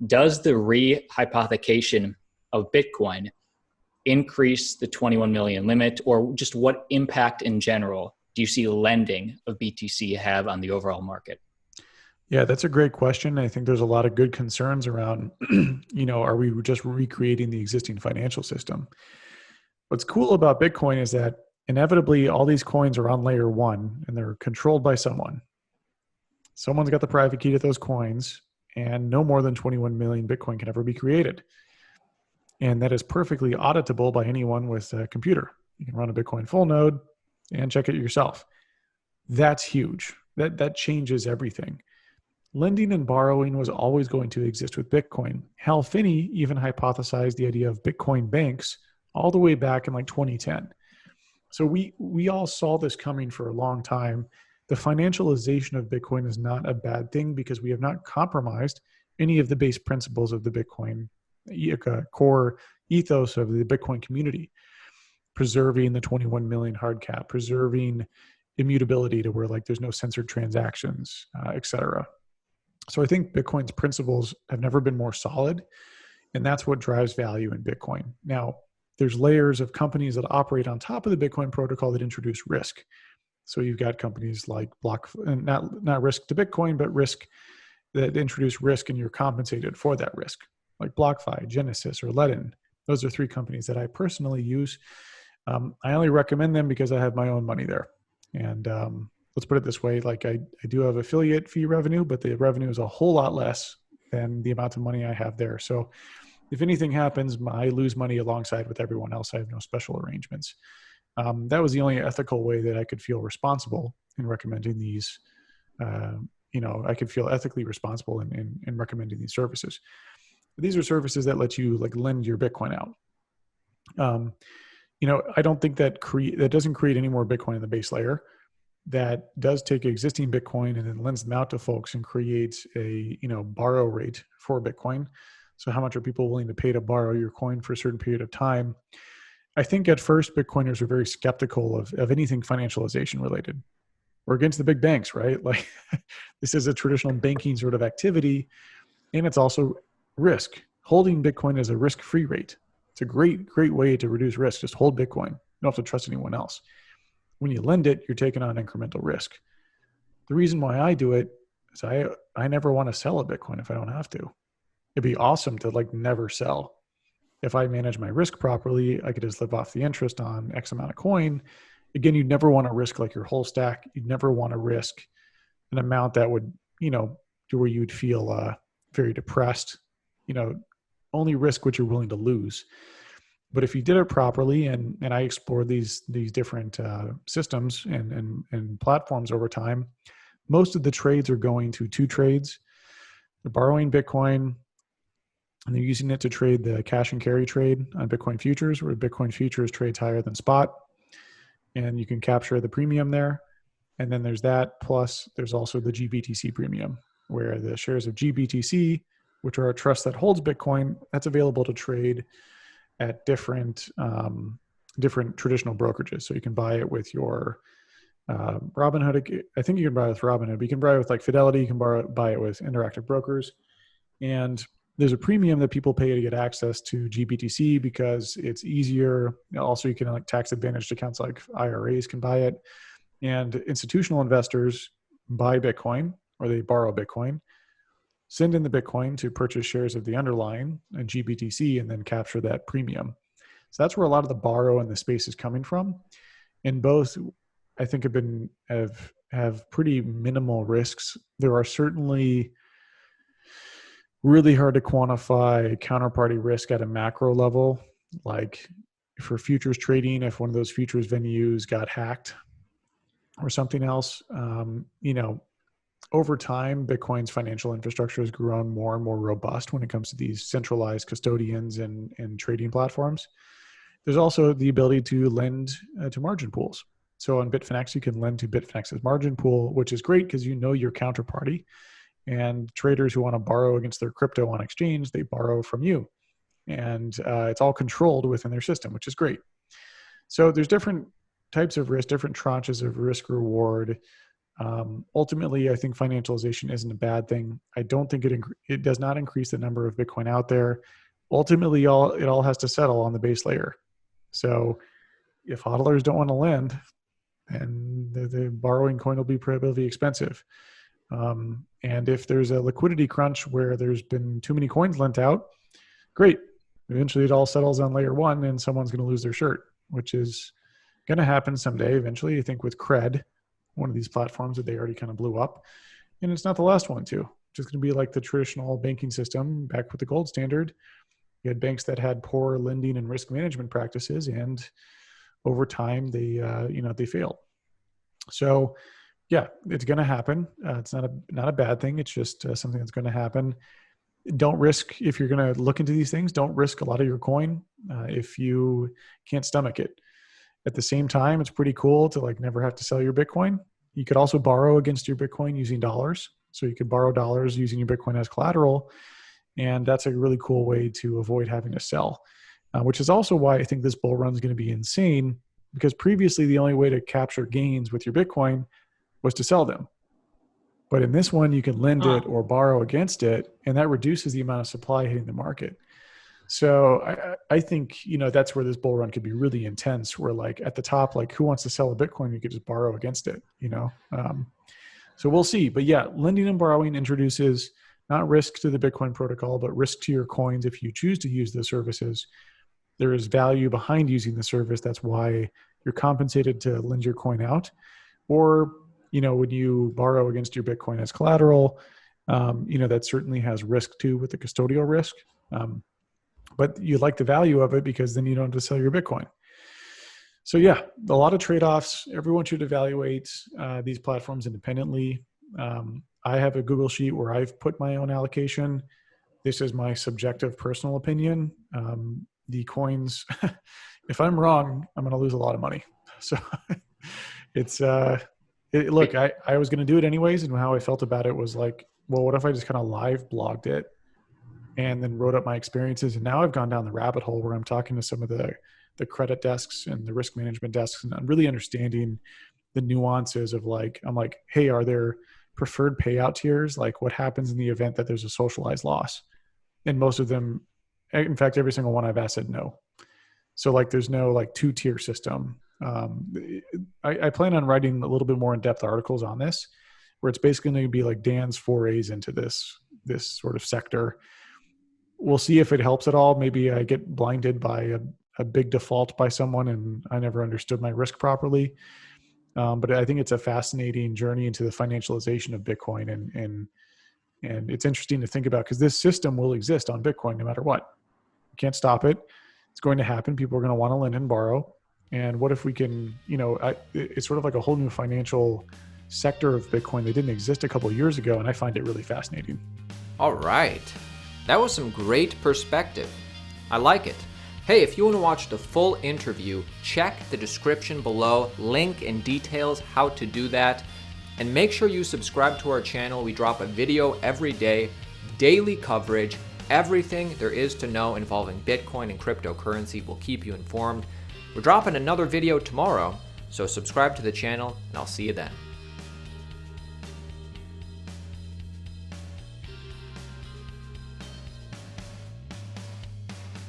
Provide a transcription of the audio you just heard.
does the rehypothecation of Bitcoin increase the 21 million limit, or just what impact in general do you see lending of BTC have on the overall market? Yeah, that's a great question. I think there's a lot of good concerns around, are we just recreating the existing financial system? What's cool about Bitcoin is that inevitably all these coins are on layer one and they're controlled by someone. Someone's got the private key to those coins, and no more than 21 million Bitcoin can ever be created. And that is perfectly auditable by anyone with a computer. You can run a Bitcoin full node and check it yourself. That's huge. That changes everything. Lending and borrowing was always going to exist with Bitcoin. Hal Finney even hypothesized the idea of Bitcoin banks all the way back in like 2010. So we all saw this coming for a long time. The financialization of Bitcoin is not a bad thing because we have not compromised any of the base principles of the Bitcoin core ethos of the Bitcoin community, preserving the 21 million hard cap, preserving immutability to where like there's no censored transactions, et cetera. So I think Bitcoin's principles have never been more solid, and that's what drives value in Bitcoin. Now, there's layers of companies that operate on top of the Bitcoin protocol that introduce risk. So you've got companies like not risk to Bitcoin, but risk that introduce risk and you're compensated for that risk, like BlockFi, Genesis, or Ledger. Those are three companies that I personally use. I only recommend them because I have my own money there. And let's put it this way, like I do have affiliate fee revenue, but the revenue is a whole lot less than the amount of money I have there. So if anything happens, I lose money alongside with everyone else. I have no special arrangements. That was the only ethical way that I could feel responsible in recommending these. I could feel ethically responsible in recommending these services. These are services that let you like lend your Bitcoin out. I don't think that doesn't create any more Bitcoin in the base layer. That does take existing Bitcoin and then lends them out to folks and creates a borrow rate for Bitcoin. So how much are people willing to pay to borrow your coin for a certain period of time? I think at first Bitcoiners are very skeptical of anything financialization related. We're against the big banks, right? Like this is a traditional banking sort of activity, and it's also risk. Holding Bitcoin is a risk-free rate. It's a great way to reduce risk. Just hold Bitcoin. You don't have to trust anyone else. When you lend it, you're taking on incremental risk. The reason why I do it is I never want to sell a Bitcoin if I don't have to. It'd be awesome to like never sell. If I manage my risk properly, I could just live off the interest on X amount of coin. Again, you'd never want to risk like your whole stack. You'd never want to risk an amount that would, to where you'd feel very depressed. Only risk what you're willing to lose. But if you did it properly, and I explored these different systems and platforms over time, most of the trades are going to two trades. They're borrowing Bitcoin, and they're using it to trade the cash and carry trade on Bitcoin futures, where Bitcoin futures trades higher than spot, and you can capture the premium there. And then there's that, plus there's also the GBTC premium, where the shares of GBTC, which are a trust that holds Bitcoin, that's available to trade at different traditional brokerages. So you can buy it with your Robinhood. I think you can buy it with Robinhood, but you can buy it with like Fidelity. You can buy it with Interactive Brokers. And there's a premium that people pay to get access to GBTC because it's easier. Also, you can like tax advantaged accounts like IRAs can buy it. And institutional investors buy Bitcoin, or they borrow Bitcoin, send in the Bitcoin to purchase shares of the underlying and GBTC, and then capture that premium. So that's where a lot of the borrow in the space is coming from. And both, I think, have pretty minimal risks. There are certainly really hard to quantify counterparty risk at a macro level. Like for futures trading, if one of those futures venues got hacked or something else, over time, Bitcoin's financial infrastructure has grown more and more robust when it comes to these centralized custodians and trading platforms. There's also the ability to lend to margin pools. So on Bitfinex, you can lend to Bitfinex's margin pool, which is great because you know your counterparty. And traders who want to borrow against their crypto on exchange, they borrow from you. And it's all controlled within their system, which is great. So there's different types of risk, different tranches of risk reward. Ultimately, I think financialization isn't a bad thing. I don't think it does not increase the number of Bitcoin out there. Ultimately, it all has to settle on the base layer. So if hodlers don't want to lend, then the borrowing coin will be prohibitively expensive. And if there's a liquidity crunch where there's been too many coins lent out, great. Eventually, it all settles on layer one, and someone's going to lose their shirt, which is going to happen someday. Eventually, I think with Cred, one of these platforms that they already kind of blew up, and it's not the last one too. It's just going to be like the traditional banking system back with the gold standard. You had banks that had poor lending and risk management practices, and over time they failed. So yeah, it's going to happen. It's not a bad thing. It's just something that's going to happen. Don't risk, if you're going to look into these things, don't risk a lot of your coin if you can't stomach it. At the same time, it's pretty cool to like never have to sell your Bitcoin. You could also borrow against your Bitcoin using dollars. So you could borrow dollars using your Bitcoin as collateral. And that's a really cool way to avoid having to sell, which is also why I think this bull run is going to be insane, because previously the only way to capture gains with your Bitcoin was to sell them. But in this one, you can lend it or borrow against it, and that reduces the amount of supply hitting the market. So I think, that's where this bull run could be really intense, where like at the top, like who wants to sell a Bitcoin? You could just borrow against it, So we'll see. But yeah, lending and borrowing introduces not risk to the Bitcoin protocol, but risk to your coins if you choose to use the services. There is value behind using the service. That's why you're compensated to lend your coin out. Or, when you borrow against your Bitcoin as collateral, that certainly has risk too with the custodial risk. But you like the value of it because then you don't have to sell your Bitcoin. So yeah, a lot of trade-offs. Everyone should evaluate these platforms independently. I have a Google sheet where I've put my own allocation. This is my subjective personal opinion. The coins, if I'm wrong, I'm going to lose a lot of money. So it's, look, I was going to do it anyways. And how I felt about it was like, well, what if I just kind of live blogged it and then wrote up my experiences? And now I've gone down the rabbit hole where I'm talking to some of the credit desks and the risk management desks, and I'm really understanding the nuances of like, I'm like, hey, are there preferred payout tiers? Like what happens in the event that there's a socialized loss? And most of them, in fact, every single one I've asked said no. So like, there's no like 2-tier system. I plan on writing a little bit more in-depth articles on this, where it's basically going to be like Dan's forays into this sort of sector. We'll see if it helps at all. Maybe I get blinded by a big default by someone and I never understood my risk properly. But I think it's a fascinating journey into the financialization of Bitcoin. And it's interesting to think about because this system will exist on Bitcoin no matter what. You can't stop it. It's going to happen. People are going to want to lend and borrow. And what if we can, it's sort of like a whole new financial sector of Bitcoin that didn't exist a couple of years ago. And I find it really fascinating. All right. That was some great perspective. I like it. Hey, if you want to watch the full interview, check the description below, link and details how to do that. And make sure you subscribe to our channel. We drop a video every day, daily coverage, everything there is to know involving Bitcoin and cryptocurrency. We'll keep you informed. We're dropping another video tomorrow, so subscribe to the channel and I'll see you then.